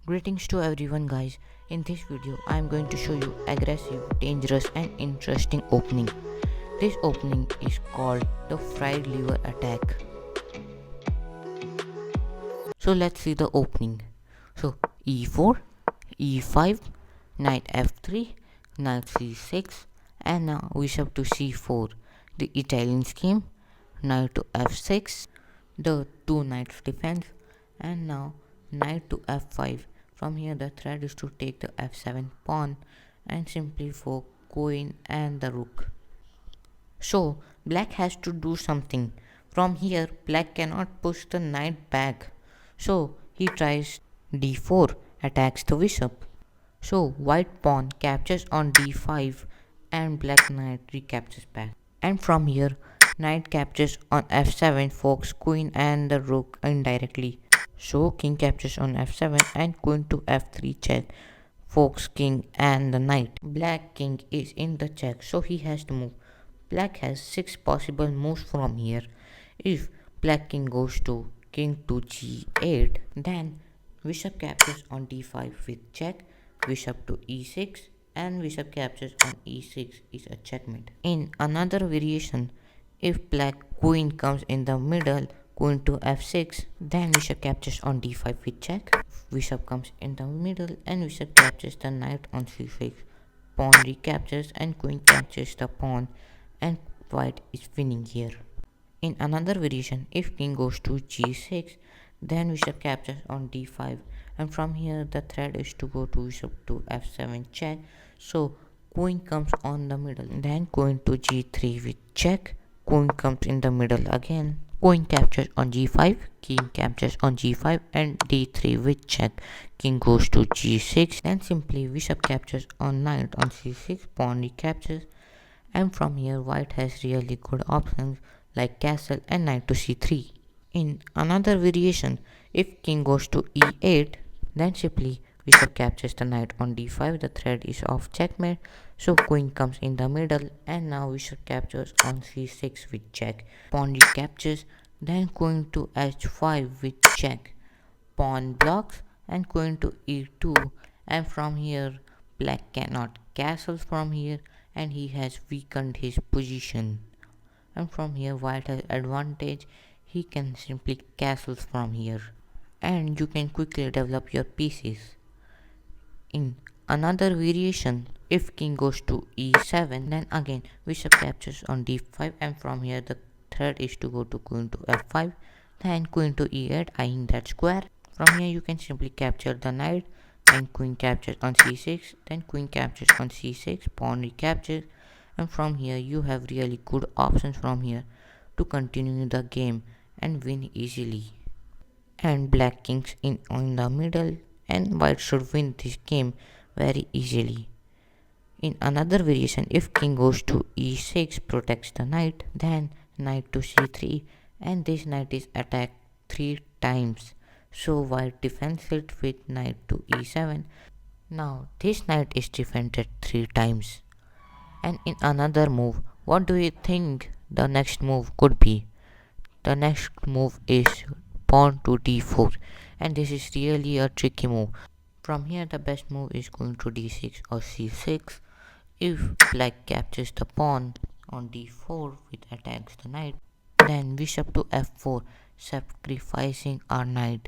Greetings to everyone guys. In this video I am going to show you aggressive, dangerous and interesting opening. This opening is called the fried liver attack. So let's see the opening. So e4, e5, knight f3, knight c6 and now bishop to c4. The Italian scheme, knight to f6, the two knights defense and now knight to f5. From here the threat is to take the f7 pawn and simply fork queen and the rook. So black has to do something. From here black cannot push the knight back. So he tries d4, attacks the bishop. So white pawn captures on d5 and black knight recaptures back. And from here knight captures on f7, forks queen and the rook indirectly. So king captures on f7 and queen to f3 check, forks king and the knight. Black king is in the check, so he has to move. Black has 6 possible moves from here. If black king goes to king to g8, then bishop captures on d5 with check, bishop to e6 and bishop captures on e6 is a checkmate. In another variation, if black queen comes in the middle, queen to f6, then bishop captures on d5 with check, bishop comes in the middle and bishop captures the knight on c6, pawn recaptures and queen captures the pawn and white is winning here. In another variation, if king goes to g6, then bishop captures on d5 and from here the threat is to go to bishop to f7 check, so queen comes on the middle, then queen to g3 with check, queen comes in the middle again, queen captures on g5, king captures on g5 and d3 with check, king goes to g6, then simply bishop captures on knight on c6, pawn recaptures and from here white has really good options like castle and knight to c3. In another variation, if king goes to e8, then simply bishop captures the knight on d5, the threat is of checkmate, so queen comes in the middle and now bishop captures on c6 with check, pawn recaptures, then queen to h5 with check, pawn blocks and queen to e2 and from here black cannot castle from here and he has weakened his position. And from here white has advantage, he can simply castle from here and you can quickly develop your pieces. In another variation, if king goes to e7, then again bishop captures on d5 and from here the threat is to go to queen to f5, then queen to e8 eyeing that square. From here you can simply capture the knight and queen captures on c6, then queen captures on c6, pawn recaptures and from here you have really good options from here to continue the game and win easily. And black kings in the middle and white should win this game very easily. In another variation, if king goes to e6 protects the knight, then knight to c3 and this knight is attacked 3 times. So white defends it with knight to e7. Now this knight is defended 3 times. And in another move, what do you think the next move could be? The next move is pawn to d4 and this is really a tricky move. From here the best move is going to d6 or c6. If black captures the pawn on d4 which attacks the knight, then bishop to f4 sacrificing our knight.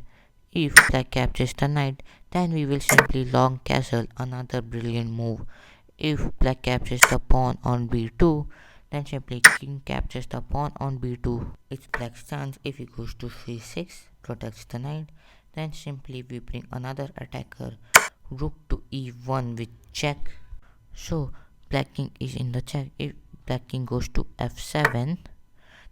If black captures the knight, then we will simply long castle, another brilliant move. If black captures the pawn on b2, then simply king captures the pawn on b2. It's black's chance. If he goes to c6, protects the knight, then simply we bring another attacker, rook to e1 with check. So black king is in the check. If black king goes to f7,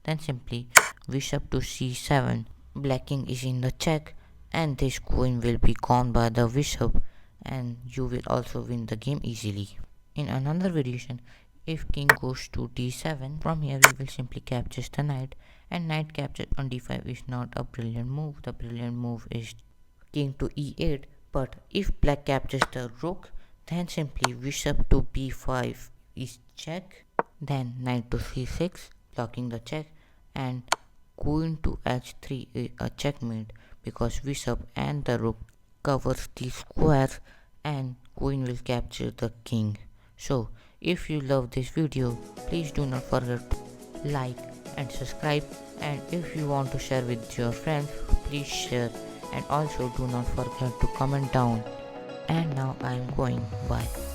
then simply bishop to c7. Black king is in the check and this queen will be gone by the bishop and you will also win the game easily. In another variation, if king goes to d7, from here we will simply capture the knight and knight captured on d5 is not a brilliant move. The brilliant move is king to e8, but if black captures the rook, then simply bishop to b5 is check, then knight to c6 blocking the check and queen to h3 is a checkmate because bishop and the rook covers the squares and queen will capture the king. So if you love this video, please do not forget to like and subscribe, and if you want to share with your friends, please share, and also do not forget to comment down. And now I am going. Bye.